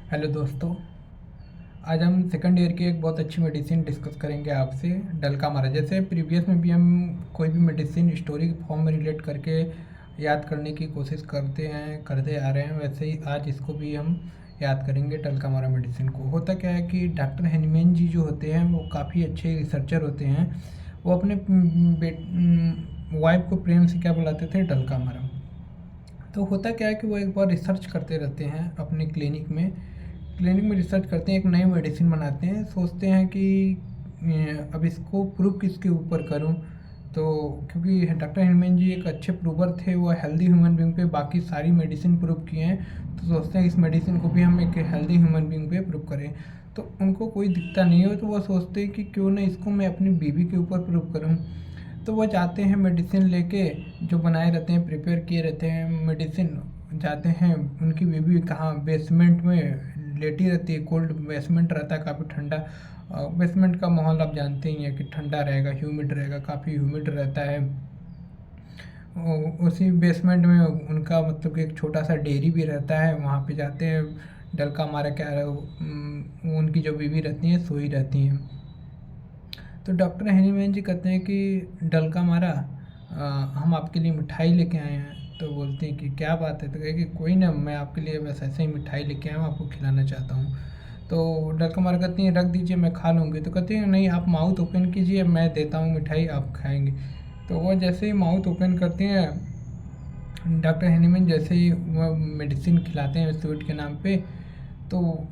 Hello दोस्तों। आज हम सेकंड ईयर की एक बहुत अच्छी मेडिसिन डिस्कस करेंगे आपसे, डलकामारा। जैसे प्रीवियस में भी हम कोई भी मेडिसिन स्टोरी के फॉर्म में रिलेट करके याद करने की कोशिश करते आ रहे हैं, वैसे ही आज इसको भी हम याद करेंगे, डलकामारा मेडिसिन को। होता क्या है कि डॉक्टर हेनीमैन जी जो होते हैं वो काफ़ी अच्छे रिसर्चर होते हैं। वो अपने वाइफ को प्रेम से क्या बुलाते थे, डलकामारा। तो होता क्या है कि वो एक बार रिसर्च करते रहते हैं अपने क्लिनिक में रिसर्च करते हैं, एक नई मेडिसिन बनाते हैं। सोचते हैं कि अब इसको प्रूव किसके ऊपर करूं। तो क्योंकि डॉक्टर हिनमैन जी एक अच्छे प्रूवर थे, वो हेल्दी ह्यूमन बींग पे बाकी सारी मेडिसिन प्रूव किए हैं। तो सोचते हैं इस मेडिसिन को भी हम एक हेल्दी ह्यूमन बींग पे प्रूव करें। तो उनको कोई दिखता नहीं हो, तो वो सोचते हैं कि क्यों ना इसको मैं अपनी बीवी के ऊपर प्रूव करूँ। तो वो जाते हैं मेडिसिन लेके, जो बनाए रहते हैं, प्रिपेयर किए रहते हैं मेडिसिन। जाते हैं, उनकी बीवी कहाँ, बेसमेंट में लेटी रहती है। कोल्ड बेसमेंट रहता है, काफ़ी ठंडा। बेसमेंट का माहौल आप जानते ही हैं कि ठंडा रहेगा, ह्यूमिड रहेगा, काफ़ी ह्यूमिड रहता है। उसी बेसमेंट में उनका मतलब कि एक छोटा सा डेयरी भी रहता है। वहाँ पे जाते हैं, डलका मारा क्या है, उनकी जो बीवी रहती हैं सोई रहती हैं। तो डॉक्टर हेनीमैन जी कहते हैं कि डलका मारा, हम आपके लिए मिठाई लेके आए हैं। तो बोलते हैं कि क्या बात है। तो कहे कि कोई ना, मैं आपके लिए बस ऐसे ही मिठाई लेके आया हूँ, आपको खिलाना चाहता हूँ। तो डलका मारा कहती हैं रख दीजिए, मैं खा लूँगी। तो कहते हैं नहीं, आप माउथ ओपन कीजिए, मैं देता हूँ मिठाई, आप खाएंगे। तो वो जैसे ही माउथ ओपन करती हैं, डॉक्टर हेनीमैन जैसे ही वो मेडिसिन खिलाते हैं स्वीट के नाम पे, तो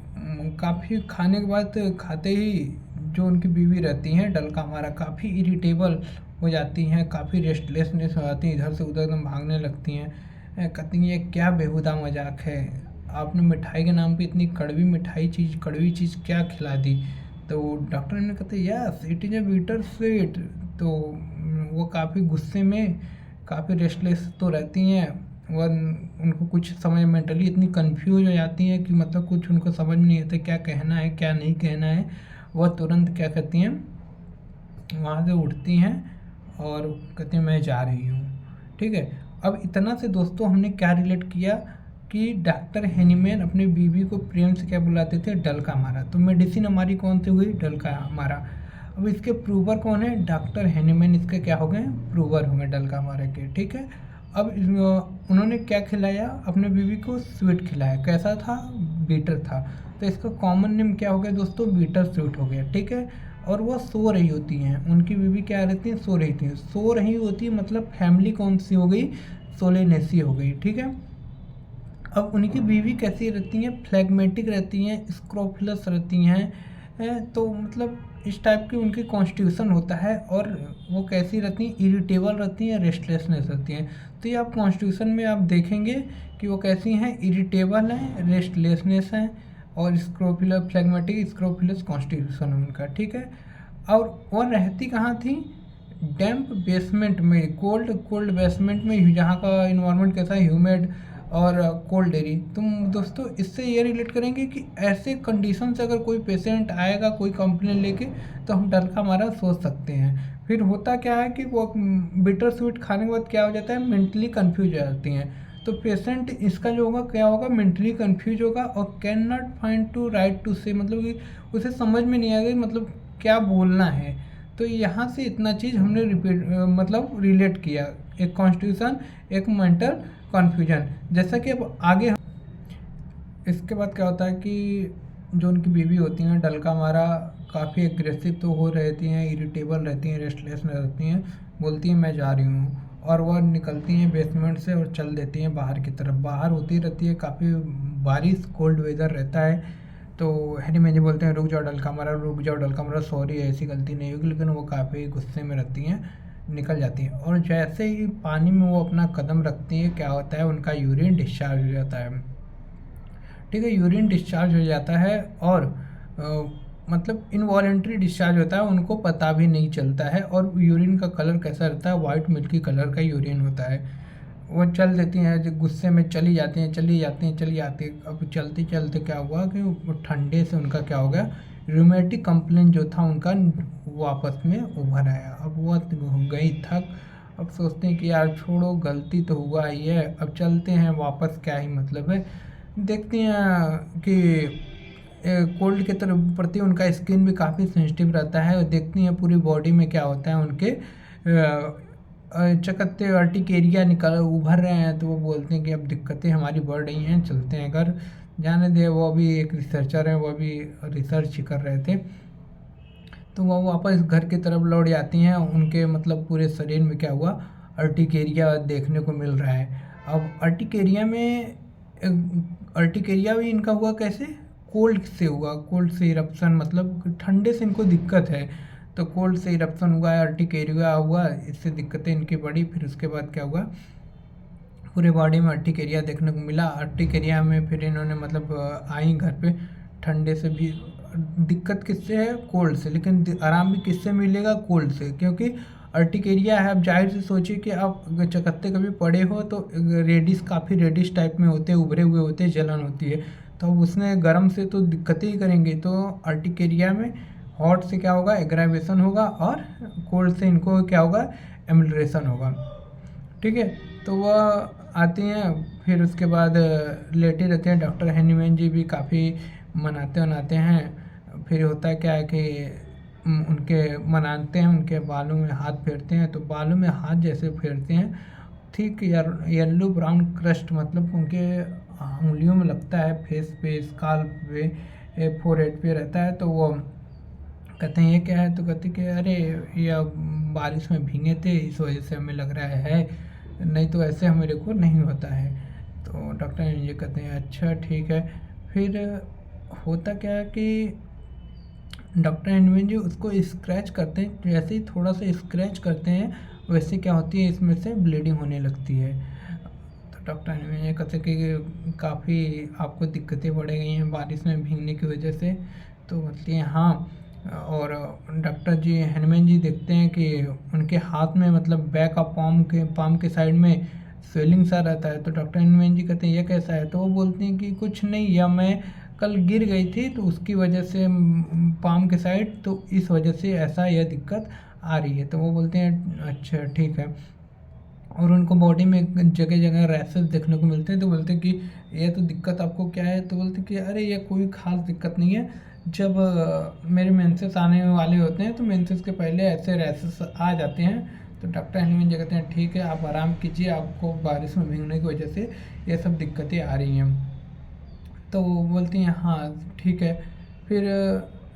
काफ़ी खाने के बाद, खाते ही जो उनकी बीवी रहती हैं डलका हमारा, काफ़ी इरिटेबल हो जाती हैं, काफ़ी रेस्टलेसनेस हो जाती हैं, इधर से उधर एकदम भागने लगती हैं। कहती हैं ये क्या बेहुदा मजाक है, आपने मिठाई के नाम पे इतनी कड़वी चीज़ क्या खिला दी। तो डॉक्टर ने कहते yes it is a bitter sweet. तो वो काफ़ी गुस्से में, काफ़ी रेस्टलेस तो रहती हैं। वह उनको कुछ समय मेंटली इतनी कंफ्यूज हो जाती हैं कि मतलब कुछ उनको समझ में नहीं आता क्या कहना है क्या नहीं कहना है। वह तुरंत क्या कहती हैं, वहाँ से उठती हैं और कहती हैं मैं जा रही हूँ। ठीक है। अब इतना से दोस्तों हमने क्या रिलेट किया कि डॉक्टर हेनीमैन अपनी बीवी को प्रेम से क्या बुलाते थे, डलका मारा। तो मेडिसिन हमारी कौन सी हुई, डलका मारा। अब इसके प्रूवर कौन है, डॉक्टर हेनीमैन इसके क्या हो गए, प्रूवर हो गए डलका मारा के। ठीक है। अब उन्होंने क्या खिलाया, अपने बीवी को स्वीट खिलाया। कैसा था, बीटर था। तो इसका कॉमन नेम क्या हो गया दोस्तों, बीटर स्वीट हो गया। ठीक है। और वो सो रही होती हैं, उनकी बीवी क्या रहती हैं, सो रही थी। सो रही होती है मतलब फैमिली कौन सी हो गई, सोलेनेसी हो गई। ठीक है। अब उनकी बीवी कैसी रहती हैं, फ्लैगमेटिक रहती हैं, स्क्रोफुलस रहती हैं। तो मतलब इस टाइप की उनकी कॉन्स्टिट्यूशन होता है। और वो कैसी रहती हैं, इरिटेबल रहती हैं, रेस्टलेसनेस रहती हैं। तो ये आप कॉन्स्टिट्यूशन में आप देखेंगे कि वो कैसी हैं, इरिटेबल हैं, रेस्टलेसनेस हैं, और स्क्रोफुलर फ्लैगमेटिक स्क्रोफुलस कॉन्स्टिट्यूशन है उनका। ठीक है। और वो रहती कहाँ थी, डैम्प बेसमेंट में, कोल्ड कोल्ड बेसमेंट में, जहाँ का इन्वायरमेंट कैसा है, ह्यूमिड और कोल्ड एरी। तुम दोस्तों इससे ये रिलेट करेंगे कि ऐसे कंडीशन से अगर कोई पेशेंट आएगा कोई कंप्लेन लेके, तो हम डर का हमारा सोच सकते हैं। फिर होता क्या है कि वो बिटर स्वीट खाने के बाद क्या हो जाता है, मेंटली कंफ्यूज हो जाती हैं। तो पेशेंट इसका जो होगा क्या होगा, मेंटली कंफ्यूज होगा और can not find to write to say, मतलब कि उसे समझ में नहीं आएगा मतलब क्या बोलना है। तो यहाँ से इतना चीज़ हमने मतलब रिलेट किया, एक कॉन्स्टिट्यूशन, एक मेंटल कन्फ्यूजन। जैसा कि अब आगे इसके बाद क्या होता है कि जो उनकी बीवी होती हैं डलका मारा, काफ़ी एग्रेसिव तो हो रहती हैं, इरिटेबल रहती हैं, रेस्टलेस रहती हैं। बोलती हैं मैं जा रही हूँ, और वह निकलती हैं बेसमेंट से और चल देती हैं बाहर की तरफ। बाहर होती रहती है, काफ़ी बारिश, कोल्ड वेदर रहता है। तो हैनी जी बोलते हैं रुक जाओ डलका मारा, रुक जाओ डलका मारा, सॉरी ऐसी गलती नहीं होगी। लेकिन वो काफ़ी गुस्से में रहती हैं, निकल जाती हैं। और जैसे ही पानी में वो अपना कदम रखती हैं, क्या होता है, उनका यूरिन डिस्चार्ज हो जाता है। ठीक है। यूरिन डिस्चार्ज हो जाता है और मतलब इनवॉलेंट्री डिस्चार्ज होता है, उनको पता भी नहीं चलता है। और यूरिन का कलर कैसा रहता है, वाइट मिल्की कलर का यूरिन होता है। वो चल देती हैं, जो गुस्से में चली जाती हैं, चली जाती हैं, चली जाती हैं। अब चलते चलते क्या हुआ कि वो ठंडे से उनका क्या हो गया, रूमेटिक कंप्लेन जो था उनका वापस में उभर आया। अब वो गई थक। अब सोचते हैं कि यार छोड़ो, गलती तो हुआ ही है, अब चलते हैं वापस, क्या ही मतलब है। देखती हैं कि कोल्ड के तरफ प्रति उनका स्किन भी काफ़ी सेंसिटिव रहता है, और देखती हैं पूरी बॉडी में क्या होता है उनके चकत्ते अर्टिकेरिया निकल उभर रहे हैं। तो वो बोलते हैं कि अब दिक्कतें हमारी बढ़ रही हैं, चलते हैं घर। जाने दे, वो अभी एक रिसर्चर हैं, वो अभी रिसर्च ही कर रहे थे। तो वो वापस घर की तरफ लौट जाती हैं। उनके मतलब पूरे शरीर में क्या हुआ, अर्टिकेरिया देखने को मिल रहा है। अब अर्टिकेरिया भी इनका हुआ कैसे, कोल्ड से हुआ, कोल्ड से इरप्शन, मतलब ठंडे से इनको दिक्कत है। तो कोल्ड से इरप्शन हुआ है, अर्टिकेरिया हुआ, इससे दिक्कतें इनकी बढ़ी। फिर उसके बाद क्या हुआ, पूरे बॉडी में अर्टिकेरिया देखने को मिला। अर्टिकेरिया में फिर इन्होंने मतलब आई घर पे, ठंडे से भी दिक्कत किससे है, कोल्ड से, लेकिन आराम भी किससे मिलेगा, कोल्ड से, क्योंकि अर्टिकेरिया है। अब जाहिर से सोचिए कि आप चकत्ते कभी पड़े हो तो रेडिश, काफ़ी रेडिश टाइप में होते हैं, उभरे हुए होते हैं, जलन होती है। तो अब उसने गर्म से तो दिक्कतें ही करेंगे। तो अर्टिकेरिया में हॉट से क्या होगा, एग्रावेशन होगा, और कोल्ड से इनको क्या होगा, एमिलरेशन होगा। ठीक है। तो वह आती हैं, फिर उसके बाद लेटे रहते हैं। डॉक्टर हैनीमैन जी भी काफ़ी मनाते हैं। फिर होता क्या है कि उनके मनाते हैं, उनके बालों में हाथ फेरते हैं। तो बालों में हाथ जैसे फेरते हैं, ठीक येल्लो ब्राउन क्रस्ट मतलब उनके उंगलियों में लगता है, फेस पे, स्काल्प पे, फोरहेड पे रहता है। तो वो कहते हैं ये क्या है, तो कहते कि अरे ये बारिश में भीगे थे, इस वजह से हमें लग रहा है, नहीं तो ऐसे मेरे को नहीं होता है। तो डॉक्टर ये कहते हैं अच्छा ठीक है। फिर होता क्या है कि डॉक्टर एनविन जी उसको स्क्रैच करते हैं। जैसे ही थोड़ा सा स्क्रैच करते हैं, वैसे क्या होती है, इसमें से ब्लीडिंग होने लगती है। तो डॉक्टर एनविन ये कहते हैं कि काफ़ी आपको दिक्कतें बढ़ गई हैं बारिश में भीगने की वजह से। तो बोलती हैं हाँ। और डॉक्टर जी हैनीमैन जी देखते हैं कि उनके हाथ में मतलब बैक ऑफ पाम के साइड में स्वेलिंग सा रहता है। तो डॉक्टर हैनीमैन जी कहते हैं ये कैसा है। तो वो बोलते हैं कि कुछ नहीं, या मैं कल गिर गई थी तो उसकी वजह से पाम के साइड, तो इस वजह से ऐसा यह दिक्कत आ रही है। तो वो बोलते हैं अच्छा ठीक है। और उनको बॉडी में जगह जगह रैसेस देखने को मिलते हैं। तो बोलते हैं कि ये तो दिक्कत आपको क्या है। तो बोलते हैं कि अरे ये कोई ख़ास दिक्कत नहीं है, जब मेरे मेंसेस आने वाले होते हैं तो मेंसेस के पहले ऐसे रैसेस आ जाते हैं। तो डॉक्टर हैनीमैन जी कहते हैं ठीक है, आप आराम कीजिए, आपको बारिश में भीगने की वजह से ये सब दिक्कतें आ रही हैं। तो वो बोलती हैं हाँ ठीक है। फिर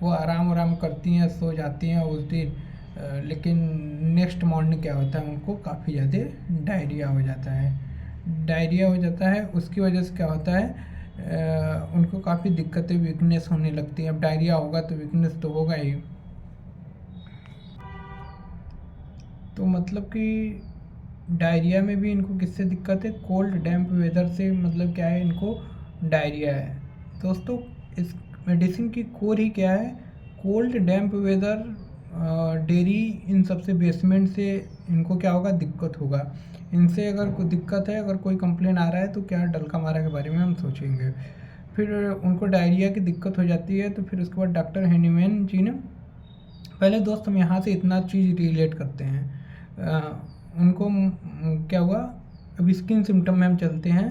वो आराम करती हैं, सो जाती हैं उस दिन। लेकिन नेक्स्ट मॉर्निंग क्या होता है, उनको काफ़ी ज़्यादा डायरिया हो जाता है। डायरिया हो जाता है, उसकी वजह से क्या होता है, उनको काफ़ी दिक्कतें, वीकनेस होने लगती है। अब डायरिया होगा तो वीकनेस तो होगा ही। तो मतलब कि डायरिया में भी इनको किससे दिक्कत है, कोल्ड डैम्प वेदर से, मतलब क्या है, इनको डायरिया है। दोस्तों इस मेडिसिन की कोर ही क्या है, कोल्ड डैम्प वेदर, डेयरी, इन सबसे बेसमेंट से इनको क्या होगा, दिक्कत होगा। इनसे अगर कोई दिक्कत है, अगर कोई कंप्लेन आ रहा है तो क्या डलका मारा के बारे में हम सोचेंगे। फिर उनको डायरिया की दिक्कत हो जाती है। तो फिर उसके बाद डॉक्टर हैनीमैन जी ने, पहले दोस्त हम यहाँ से इतना चीज़ रिलेट करते हैं। उनको क्या हुआ, अब स्किन सिम्टम में हम चलते हैं।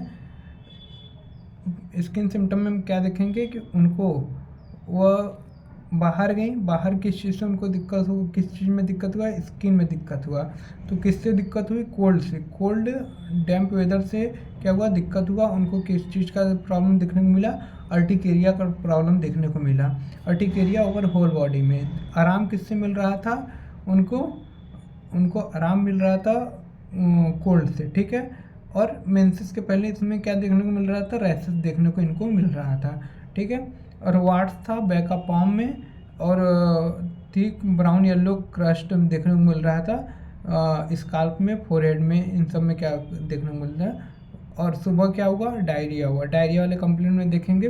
स्किन सिम्टम में हम क्या देखेंगे कि उनको वह बाहर गई, बाहर किस चीज़ से उनको दिक्कत हो, किस चीज़ में दिक्कत हुआ, स्किन में दिक्कत हुआ। तो किससे दिक्कत हुई, कोल्ड से, कोल्ड डैम्प वेदर से क्या हुआ, दिक्कत हुआ। उनको किस चीज़ का प्रॉब्लम देखने को मिला, अर्टिकेरिया का प्रॉब्लम देखने को मिला। अर्टिकेरिया ओवर होल बॉडी में। आराम किससे मिल रहा था उनको, उनको आराम मिल रहा था कोल्ड से, ठीक है। और मेंसेस के पहले इसमें क्या देखने को मिल रहा था, रैसेस देखने को इनको मिल रहा था, ठीक है। और वाट्स था बैक ऑफ पाम में, और थिक ब्राउन येलो क्रस्ट देखने को मिल रहा था स्काल्प में, फोरहेड में, इन सब में क्या देखने को मिल रहा है। और सुबह क्या हुआ, डायरिया हुआ। डायरिया वाले कंप्लेंट में देखेंगे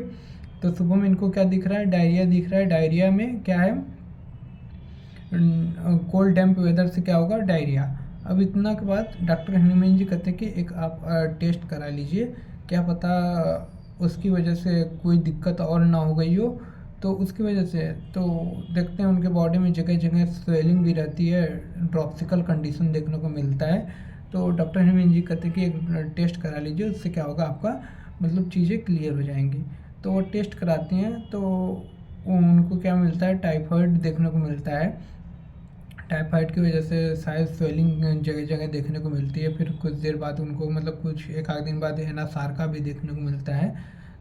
तो सुबह में इनको क्या दिख रहा है, डायरिया दिख रहा है। डायरिया में क्या है, कोल्ड डैम्प वेदर से क्या होगा, डायरिया। अब इतना के बाद डॉक्टर हैनीमैन जी कहते हैं कि एक आप टेस्ट करा लीजिए, क्या पता उसकी वजह से कोई दिक्कत और ना हो गई हो। तो उसकी वजह से तो देखते हैं उनके बॉडी में जगह जगह स्वेलिंग भी रहती है, ड्रॉप्सिकल कंडीशन देखने को मिलता है। तो डॉक्टर हैनीमैन जी कहते हैं कि एक टेस्ट करा लीजिए, उससे क्या होगा, आपका मतलब चीज़ें क्लियर हो जाएंगी। तो वो टेस्ट कराती हैं तो उनको क्या मिलता है, टाइफाइड देखने को मिलता है। टाइफाइड की वजह से शायद स्वेलिंग जगह जगह देखने को मिलती है। फिर कुछ देर बाद उनको मतलब कुछ एक आध दिन बाद एनासार्का भी देखने को मिलता है।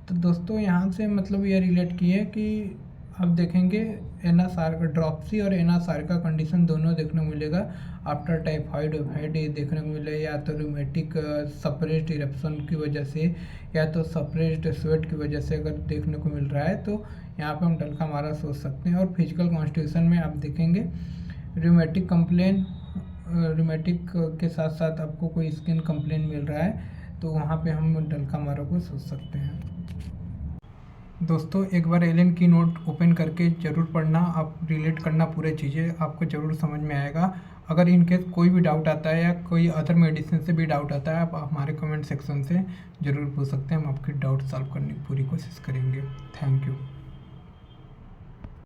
तो दोस्तों यहाँ से मतलब ये रिलेट किए कि अब देखेंगे एनासार्का ड्रॉप्सी और एनासार्का कंडीशन दोनों देखने को मिलेगा आफ्टर टाइफाइड वाइफाइड। ये देखने को मिले या तो रूमेटिक सप्रेस्ड इरप्शन की वजह से या तो सप्रेस्ड स्वेट की वजह से अगर देखने को मिल रहा है तो यहाँ पे हम डलका मारा सोच सकते हैं। और फिजिकल कॉन्स्टिट्यूशन में आप देखेंगे रूमेटिक कंप्लेन, रूमेटिक के साथ साथ आपको कोई स्किन कंप्लेन मिल रहा है तो वहाँ पे हम डलका मारा को सोच सकते हैं। दोस्तों एक बार एलन की नोट ओपन करके ज़रूर पढ़ना, आप रिलेट करना पूरे चीज़ें, आपको ज़रूर समझ में आएगा। अगर इनकेस कोई भी डाउट आता है या कोई अदर मेडिसिन से भी डाउट आता है, आप हमारे कमेंट सेक्शन से ज़रूर पूछ सकते हैं, हम आपके डाउट सॉल्व करने की पूरी कोशिश करेंगे। Thank you.